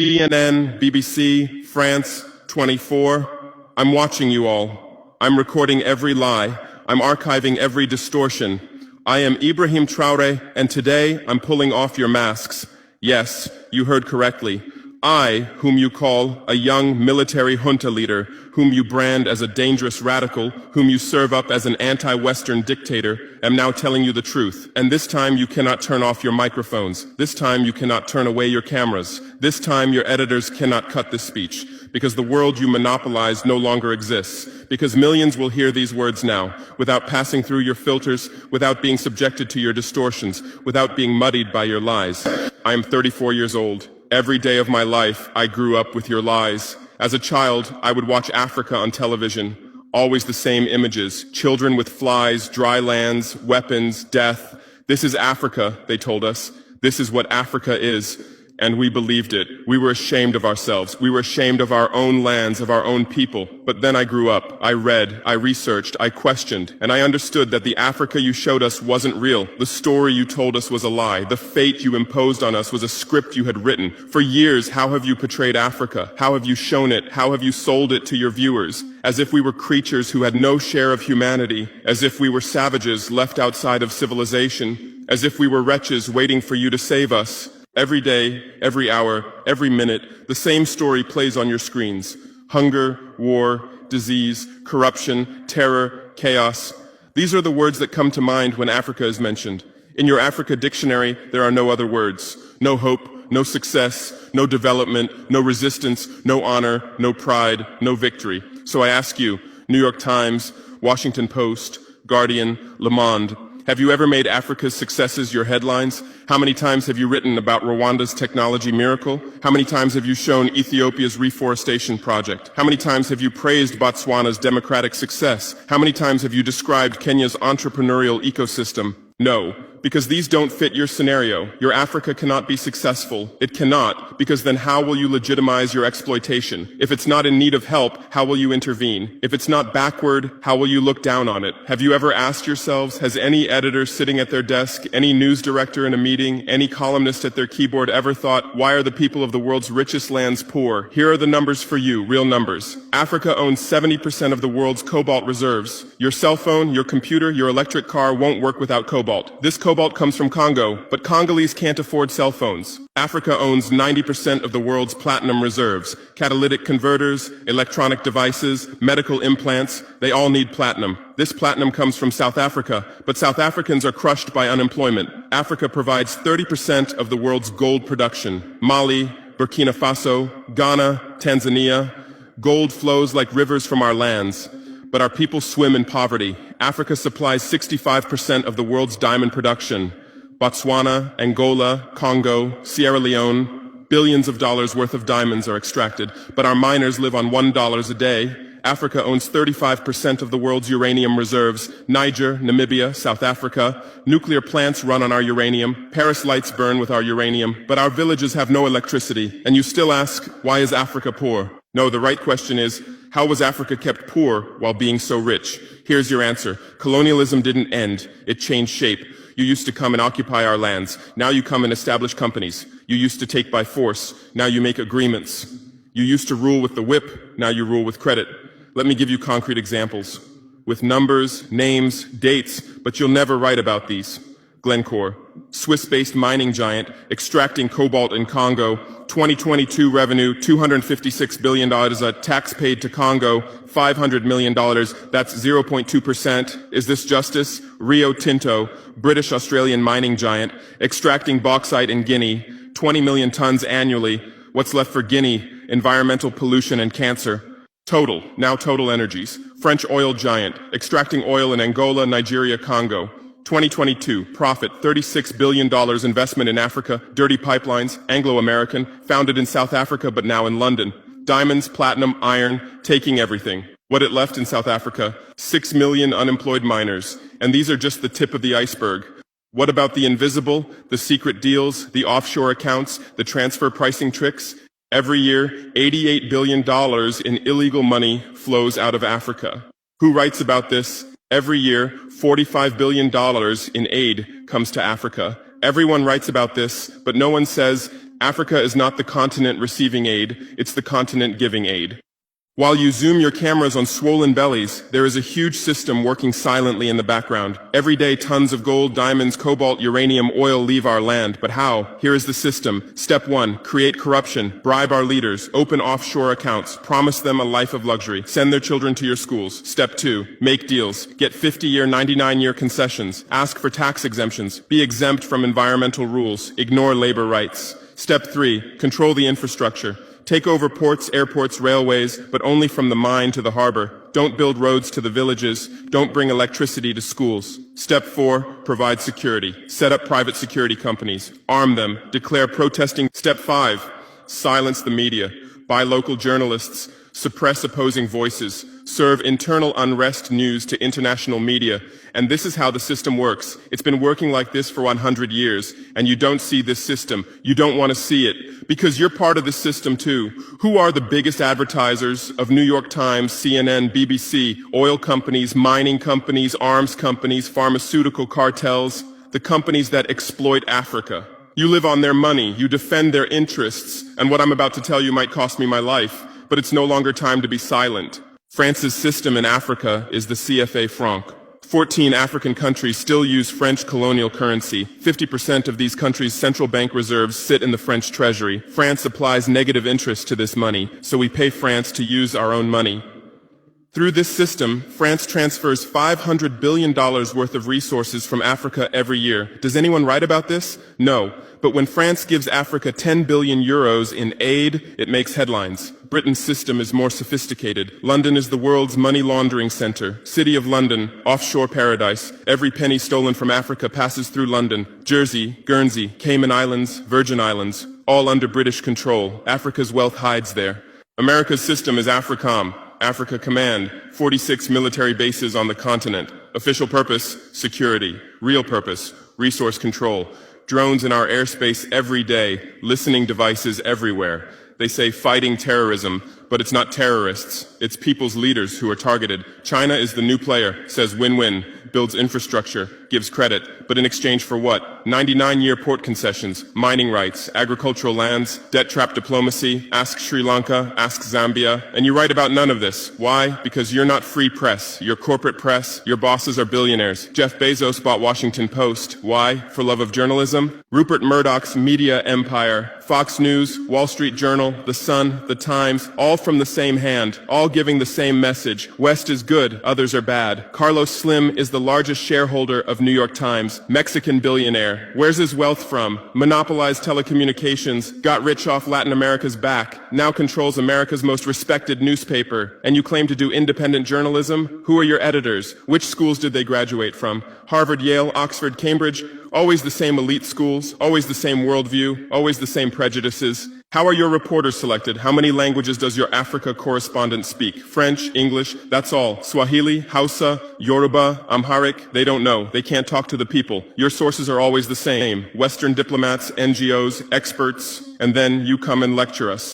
CNN, BBC, France, 24. I'm watching you all. I'm recording every lie. I'm archiving every distortion. I am Ibrahim Traore, and today I'm pulling off your masks. Yes, you heard correctly. I, whom you call a young military junta leader, whom you brand as a dangerous radical, whom you serve up as an anti-Western dictator, am now telling you the truth. And this time you cannot turn off your microphones. This time you cannot turn away your cameras. This time your editors cannot cut this speech, because the world you monopolize no longer exists. Because millions will hear these words now, without passing through your filters, without being subjected to your distortions, without being muddied by your lies. I am 34 years old. Every day of my life, I grew up with your lies. As a child, I would watch Africa on television. Always the same images. Children with flies, dry lands, weapons, death. This is Africa, they told us. This is what Africa is. And we believed it. We were ashamed of ourselves. We were ashamed of our own lands, of our own people. But then I grew up. I read, I researched, I questioned, and I understood that the Africa you showed us wasn't real. The story you told us was a lie. The fate you imposed on us was a script you had written. For years, how have you portrayed Africa? How have you shown it? How have you sold it to your viewers? As if we were creatures who had no share of humanity. As if we were savages left outside of civilization. As if we were wretches waiting for you to save us. Every day, every hour, every minute, the same story plays on your screens. Hunger, war, disease, corruption, terror, chaos. These are the words that come to mind when Africa is mentioned. In your Africa dictionary, there are no other words. No hope, no success, no development, no resistance, no honor, no pride, no victory. So I ask you, New York Times, Washington Post, Guardian, Le Monde, have you ever made Africa's successes your headlines? How many times have you written about Rwanda's technology miracle? How many times have you shown Ethiopia's reforestation project? How many times have you praised Botswana's democratic success? How many times have you described Kenya's entrepreneurial ecosystem? No, because these don't fit your scenario. Your Africa cannot be successful. It cannot, because then how will you legitimize your exploitation? If it's not in need of help, how will you intervene? If it's not backward, how will you look down on it? Have you ever asked yourselves, has any editor sitting at their desk, any news director in a meeting, any columnist at their keyboard ever thought, why are the people of the world's richest lands poor? Here are the numbers for you, real numbers. Africa owns 70% of the world's cobalt reserves. Your cell phone, your computer, your electric car won't work without cobalt. This cobalt comes from Congo, but Congolese can't afford cell phones. Africa owns 90% of the world's platinum reserves. Catalytic converters, electronic devices, medical implants, they all need platinum. This platinum comes from South Africa, but South Africans are crushed by unemployment. Africa provides 30% of the world's gold production. Mali, Burkina Faso, Ghana, Tanzania. Gold flows like rivers from our lands. But our people swim in poverty. Africa supplies 65% of the world's diamond production. Botswana, Angola, Congo, Sierra Leone, billions of dollars worth of diamonds are extracted, but our miners live on $1 a day. Africa owns 35% of the world's uranium reserves. Niger, Namibia, South Africa. Nuclear plants run on our uranium. Paris lights burn with our uranium, but our villages have no electricity. And you still ask, why is Africa poor? No, the right question is, how was Africa kept poor while being so rich? Here's your answer. Colonialism didn't end. It changed shape. You used to come and occupy our lands. Now you come and establish companies. You used to take by force. Now you make agreements. You used to rule with the whip. Now you rule with credit. Let me give you concrete examples. With numbers, names, dates, but you'll never write about these. Glencore, Swiss-based mining giant, extracting cobalt in Congo. 2022 revenue, $256 billion, a tax paid to Congo, $500 million, that's 0.2%. Is this justice? Rio Tinto, British-Australian mining giant, extracting bauxite in Guinea, 20 million tons annually. What's left for Guinea? Environmental pollution and cancer. Total, now Total Energies, French oil giant, extracting oil in Angola, Nigeria, Congo. 2022, profit, $36 billion investment in Africa, dirty pipelines, Anglo-American, founded in South Africa but now in London. Diamonds, platinum, iron, taking everything. What it left in South Africa? 6 million unemployed miners. And these are just the tip of the iceberg. What about the invisible, the secret deals, the offshore accounts, the transfer pricing tricks? Every year, $88 billion in illegal money flows out of Africa. Who writes about this? Every year, $45 billion in aid comes to Africa. Everyone writes about this, but no one says Africa is not the continent receiving aid, it's the continent giving aid. While you zoom your cameras on swollen bellies, there is a huge system working silently in the background. Every day, tons of gold, diamonds, cobalt, uranium, oil leave our land. But how? Here is the system. Step 1, create corruption, bribe our leaders, open offshore accounts, promise them a life of luxury, send their children to your schools. Step 2, make deals, get 50-year, 99-year concessions, ask for tax exemptions, be exempt from environmental rules, ignore labor rights. Step 3, control the infrastructure. Take over ports, airports, railways, but only from the mine to the harbor. Don't build roads to the villages. Don't bring electricity to schools. Step 4, provide security. Set up private security companies. Arm them. Declare protesting. Step 5, silence the media. Buy local journalists. Suppress opposing voices. Serve internal unrest news to international media. And this is how the system works. It's been working like this for 100 years, and you don't see this system. You don't want to see it, because you're part of this system too. Who are the biggest advertisers of New York Times, CNN, BBC, oil companies, mining companies, arms companies, pharmaceutical cartels, the companies that exploit Africa? You live on their money, you defend their interests, and what I'm about to tell you might cost me my life, but it's no longer time to be silent. France's system in Africa is the CFA franc. 14 African countries still use French colonial currency. 50% of these countries' central bank reserves sit in the French treasury. France applies negative interest to this money, so we pay France to use our own money. Through this system, France transfers $500 billion worth of resources from Africa every year. Does anyone write about this? No. But when France gives Africa 10 billion euros in aid, it makes headlines. Britain's system is more sophisticated. London is the world's money laundering center. City of London, offshore paradise. Every penny stolen from Africa passes through London. Jersey, Guernsey, Cayman Islands, Virgin Islands, all under British control. Africa's wealth hides there. America's system is AFRICOM, Africa Command, 46 military bases on the continent. Official purpose, security. Real purpose, resource control. Drones in our airspace every day, listening devices everywhere. They say fighting terrorism, but it's not terrorists. It's people's leaders who are targeted. China is the new player, says win-win, builds infrastructure, gives credit, but in exchange for what? 99-year port concessions, mining rights, agricultural lands, debt-trap diplomacy, ask Sri Lanka, ask Zambia, and you write about none of this. Why? Because you're not free press. You're corporate press. Your bosses are billionaires. Jeff Bezos bought Washington Post. Why? For love of journalism? Rupert Murdoch's media empire, Fox News, Wall Street Journal, The Sun, The Times, all from the same hand, all giving the same message. West is good, others are bad. Carlos Slim is the largest shareholder of New York Times, Mexican billionaire. Where's his wealth from? Monopolized telecommunications, got rich off Latin America's back, now controls America's most respected newspaper. And you claim to do independent journalism? Who are your editors? Which schools did they graduate from? Harvard, Yale, Oxford, Cambridge? Always the same elite schools, always the same worldview, always the same prejudices. How are your reporters selected? How many languages does your Africa correspondent speak? French, English, that's all. Swahili, Hausa, Yoruba, Amharic, they don't know. They can't talk to the people. Your sources are always the same. Western diplomats, NGOs, experts, and then you come and lecture us.